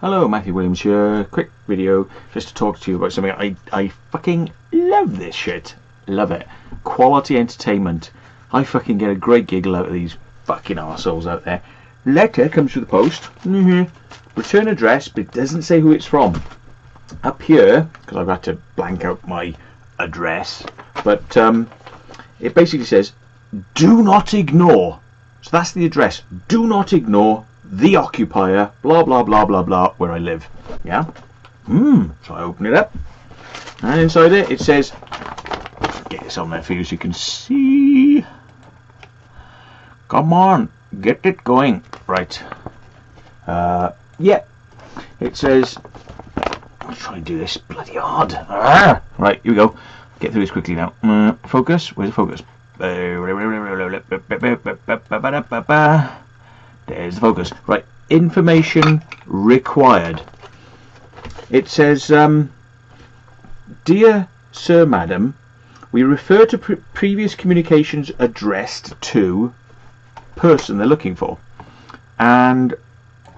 Hello, Matthew Williams here. Quick video just to talk to you about something I fucking love this shit. Love it. Quality entertainment. I fucking get a great giggle out of these fucking arseholes out there. Letter comes through the post. Return address, but it doesn't say who it's from. Up here, because I've had to blank out my address, but it basically says, do not ignore. So that's the address. Do not ignore the occupier, blah blah blah blah blah, where I live. Yeah. So I open it up, and inside it says, get this on there for you so you can see. Come on, get it going. Right. Yeah. It says, I'll try and do this bloody hard. Right, here we go. Get through this quickly now. Focus. Where's the focus? There's the focus. Right, information required. It says, dear Sir, Madam, we refer to previous communications addressed to person they're looking for. And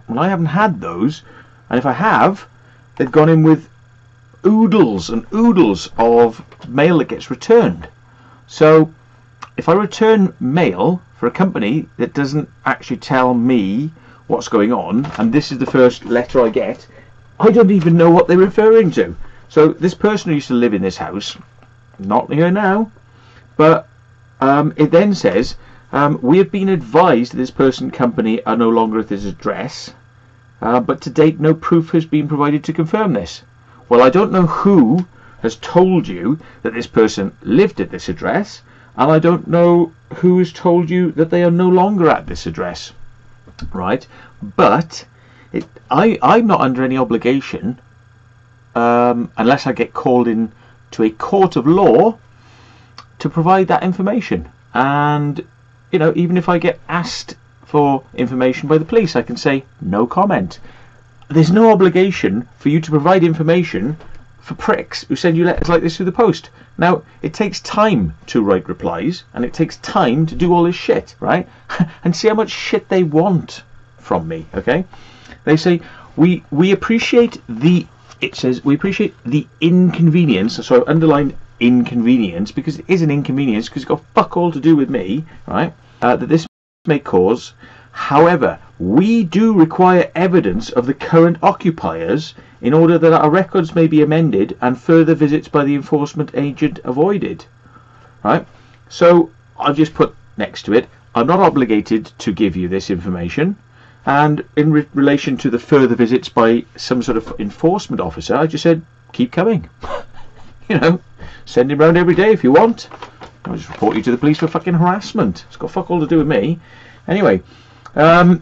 well, I haven't had those. And if I have, they've gone in with oodles and oodles of mail that gets returned. So if I return mail for a company that doesn't actually tell me what's going on, and this is the first letter I get, I don't even know what they're referring to. So this person who used to live in this house, not here now, but it then says, we have been advised that this person company are no longer at this address, but to date no proof has been provided to confirm this. Well, I don't know who has told you that this person lived at this address, and I don't know who has told you that they are no longer at this address, right? But I'm not under any obligation, unless I get called in to a court of law, to provide that information. And you know, even if I get asked for information by the police, I can say no comment. There's no obligation for you to provide information for pricks who send you letters like this through the post. Now, it takes time to write replies, and it takes time to do all this shit, right? And see how much shit they want from me, okay? They say, we appreciate the, it says, we appreciate the inconvenience, so I've underlined inconvenience, because it is an inconvenience, because it's got fuck all to do with me, right? That this may cause. However, we do require evidence of the current occupiers in order that our records may be amended and further visits by the enforcement agent avoided. Right? So I've just put next to it, I'm not obligated to give you this information, and in relation to the further visits by some sort of enforcement officer, I just said keep coming. You know, send him round every day if you want. I'll just report you to the police for fucking harassment. It's got fuck all to do with me. Anyway, it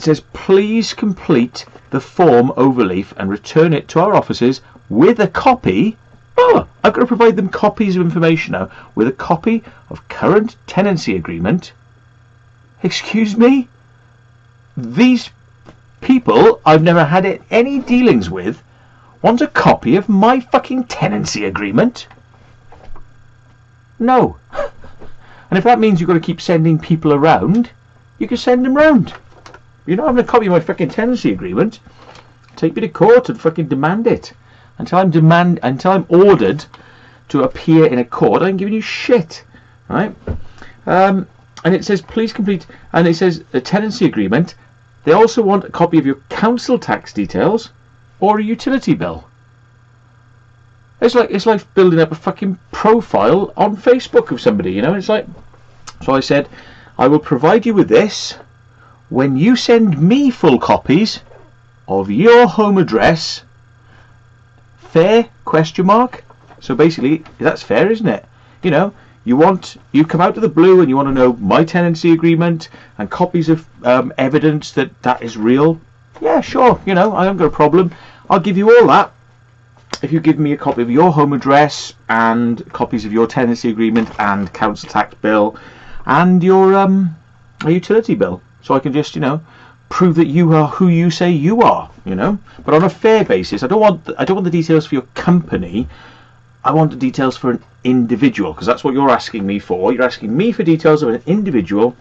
says, please complete the form overleaf and return it to our offices with a copy. Oh, I've got to provide them copies of information now, with a copy of current tenancy agreement. Excuse me? These people I've never had any dealings with want a copy of my fucking tenancy agreement? No. And if that means you've got to keep sending people around, you can send them round. You're not having a copy of my fucking tenancy agreement. Take me to court and fucking demand it. Until I'm ordered to appear in a court, I'm giving you shit, right? And it says please complete, and it says a tenancy agreement. They also want a copy of your council tax details or a utility bill. It's like building up a fucking profile on Facebook of somebody, you know. It's like, so I said, I will provide you with this when you send me full copies of your home address. Fair? Question mark. So basically, that's fair, isn't it? You know, you come out of the blue and you want to know my tenancy agreement and copies of evidence that is real. Yeah, sure. You know, I haven't got a problem. I'll give you all that if you give me a copy of your home address and copies of your tenancy agreement and council tax bill and your a utility bill, so I can just, you know, prove that you are who you say you are, you know. But on a fair basis. I don't want the details for your company. I want the details for an individual, because that's what you're asking me for. You're asking me for details of an individual,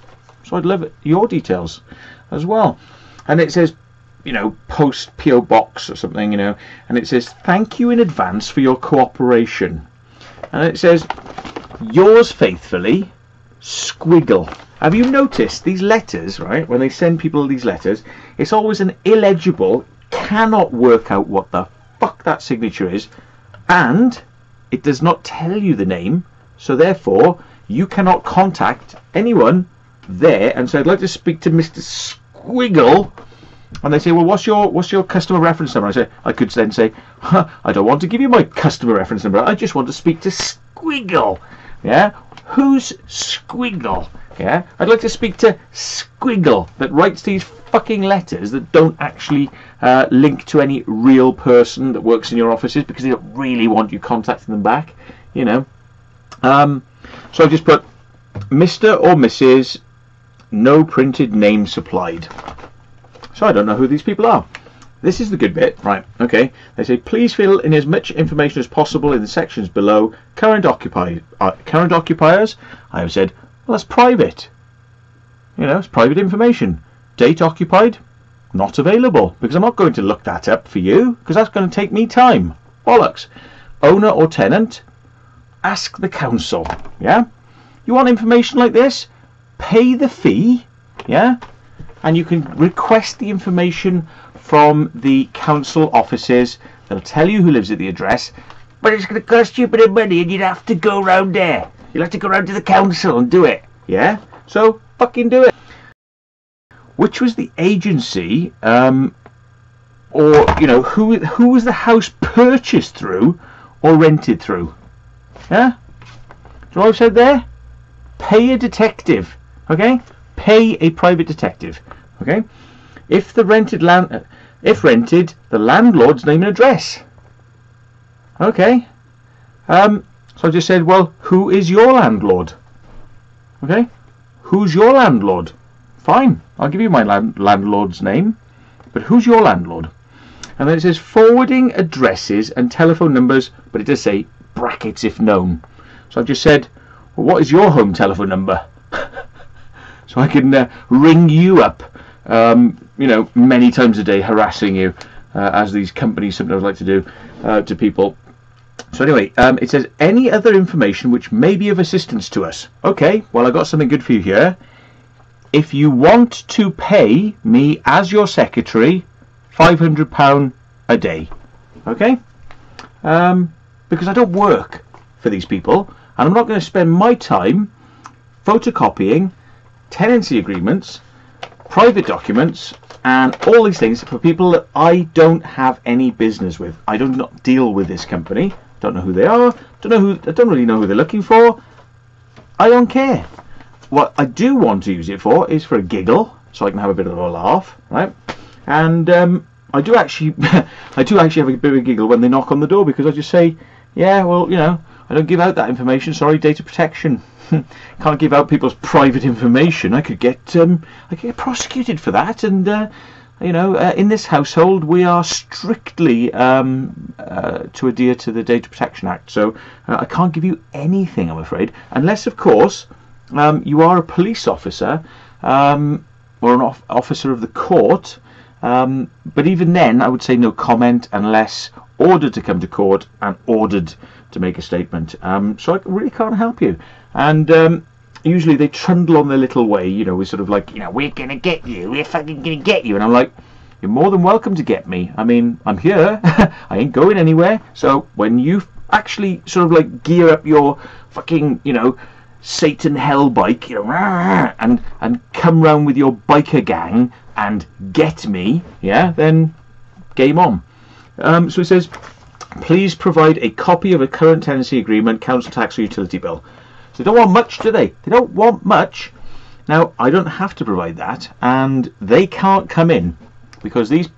so I'd love your details as well. And it says you know, post PO box or something, you know, and it says thank you in advance for your cooperation, and it says yours faithfully, Squiggle. Have you noticed these letters, right? When they send people these letters, it's always an illegible, cannot work out what the fuck that signature is, and it does not tell you the name, so therefore you cannot contact anyone there and say, I'd like to speak to Mr. Squiggle, and they say, well, what's your customer reference number? I could then say, I don't want to give you my customer reference number, I just want to speak to Squiggle. Yeah, who's Squiggle? Yeah, I'd like to speak to Squiggle that writes these fucking letters that don't actually link to any real person that works in your offices, because they don't really want you contacting them back, you know. So I just put Mr. or Mrs. No printed name supplied. So I don't know who these people are. This is the good bit, right? Okay. They say please fill in as much information as possible in the sections below. Current occupiers. I have said, well, that's private. You know, it's private information. Date occupied, not available, because I'm not going to look that up for you, because that's going to take me time. Bollocks. Owner or tenant, ask the council. Yeah. You want information like this? Pay the fee. Yeah. And you can request the information from the council offices. They'll tell you who lives at the address, but it's going to cost you a bit of money, and you'd have to go round there. You'll have to go round to the council and do it. Yeah? So fucking do it. Which was the agency, or you know, who was the house purchased through or rented through? Yeah? Do you know what I've said there? Pay a detective. Okay? Pay a private detective. Okay? If rented, the landlord's name and address. Okay? So I just said, well, who is your landlord? Okay? Who's your landlord? Fine, I'll give you my landlord's name, but who's your landlord? And then it says forwarding addresses and telephone numbers, but it does say brackets if known. So I've just said, well, what is your home telephone number? So I can ring you up, you know, many times a day, harassing you, as these companies sometimes like to do to people. So anyway, it says any other information which may be of assistance to us. Okay, well, I got something good for you here. If you want to pay me as your secretary, £500 a day. Okay? Because I don't work for these people, and I'm not going to spend my time photocopying tenancy agreements, private documents, and all these things for people that I don't have any business with. I do not deal with this company. Don't know who they are. I don't really know who they're looking for. I don't care. What I do want to use it for is for a giggle, so I can have a bit of a laugh, right? And I do actually have a bit of a giggle when they knock on the door, because I just say, yeah, well, you know, I don't give out that information. Sorry, data protection. Can't give out people's private information. I could get prosecuted for that. And you know, in this household, we are strictly to adhere to the Data Protection Act. So I can't give you anything, I'm afraid, unless, of course, you are a police officer or an officer of the court. But even then, I would say no comment unless ordered to come to court and ordered to make a statement. So I really can't help you. And usually they trundle on their little way, you know, we're sort of like, you know, we're going to get you, we're fucking going to get you. And I'm like, you're more than welcome to get me. I mean, I'm here, I ain't going anywhere. So when you actually sort of like gear up your fucking, you know, Satan hell bike, you know, and come round with your biker gang and get me, yeah, then game on. So it says, please provide a copy of a current tenancy agreement, council tax or utility bill. So they don't want much, do they? They don't want much. Now, I don't have to provide that, and they can't come in, because these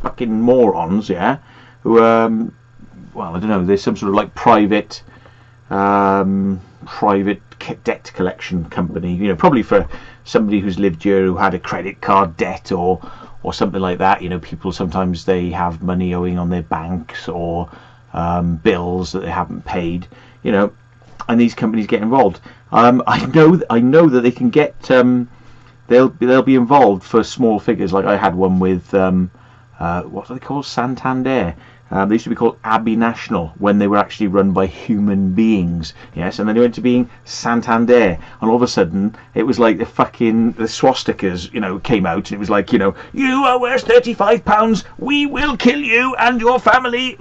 fucking morons, yeah, who, well, I don't know, there's some sort of like private debt collection company, you know, probably for somebody who's lived here who had a credit card debt or something like that. You know, people sometimes they have money owing on their banks or bills that they haven't paid, you know, and these companies get involved. I know that they can get they'll be involved for small figures. Like I had one with what are they called? Santander. They used to be called Abbey National when they were actually run by human beings. Yes, and then they went to being Santander, and all of a sudden it was like the swastikas, you know, came out, and it was like, you know, you are worth £35. We will kill you and your family.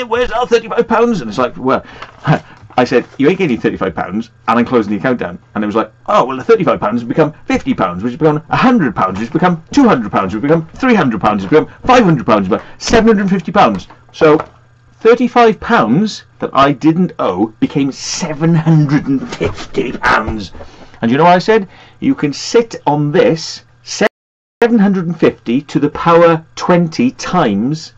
Where's our £35? And it's like, well. I said, you ain't getting £35, and I'm closing the account down. And it was like, oh, well, the £35 has become £50, which has become £100, which has become £200, which has become £300, which has become £500, but £750. So £35 that I didn't owe became £750. And you know what I said? You can sit on this 750 to the power 20 times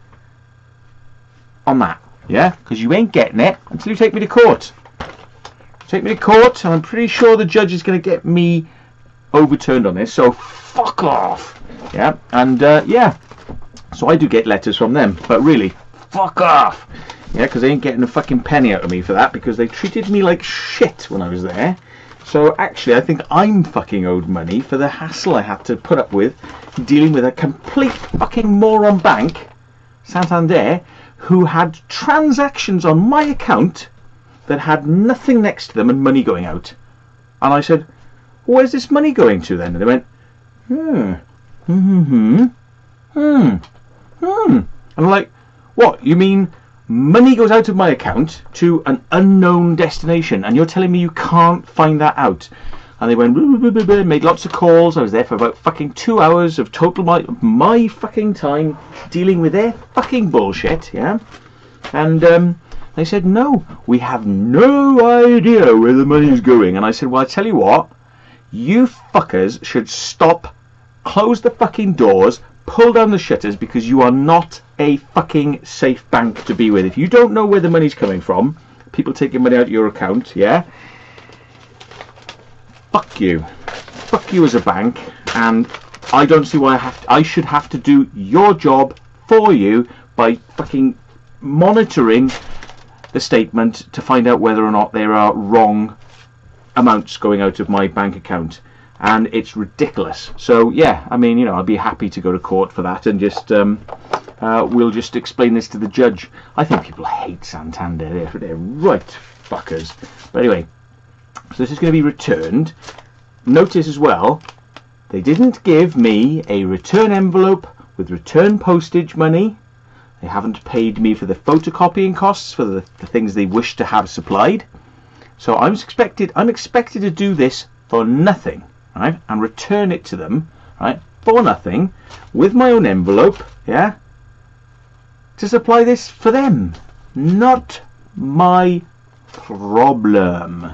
on that. Yeah, because you ain't getting it until you take me to court. Take me to court, and I'm pretty sure the judge is going to get me overturned on this. So fuck off. Yeah, and yeah. So I do get letters from them, but really, fuck off. Yeah, because they ain't getting a fucking penny out of me for that, because they treated me like shit when I was there. So actually, I think I'm fucking owed money for the hassle I had to put up with dealing with a complete fucking moron bank, Santander, who had transactions on my account that had nothing next to them and money going out. And I said, where's this money going to then? And they went, And I'm like, what? You mean money goes out of my account to an unknown destination, and you're telling me you can't find that out? And they went, made lots of calls. I was there for about fucking 2 hours of total my fucking time dealing with their fucking bullshit, yeah? And they said, no, we have no idea where the money's going. And I said, well, I tell you what, you fuckers should stop, close the fucking doors, pull down the shutters, because you are not a fucking safe bank to be with. If you don't know where the money's coming from, people taking money out of your account, yeah? Fuck you. Fuck you as a bank, and I don't see why I should have to do your job for you by fucking monitoring the statement to find out whether or not there are wrong amounts going out of my bank account. And it's ridiculous. So yeah, I mean, you know, I'd be happy to go to court for that, and just we'll just explain this to the judge. I think people hate Santander. They're right fuckers. But anyway, so this is going to be returned. Notice as well, they didn't give me a return envelope with return postage money. They haven't paid me for the photocopying costs for the things they wish to have supplied. So I'm expected to do this for nothing, right? And return it to them, right? For nothing, with my own envelope, yeah? To supply this for them. Not my problem.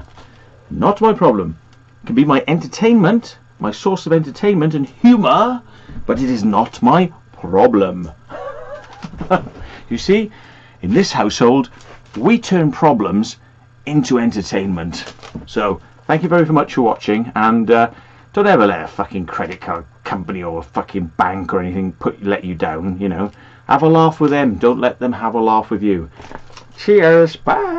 Not my problem. It can be my entertainment, my source of entertainment and humour, but it is not my problem. You see, in this household, we turn problems into entertainment. So, thank you very much for watching, and don't ever let a fucking credit card company or a fucking bank or anything let you down, you know. Have a laugh with them, don't let them have a laugh with you. Cheers, bye!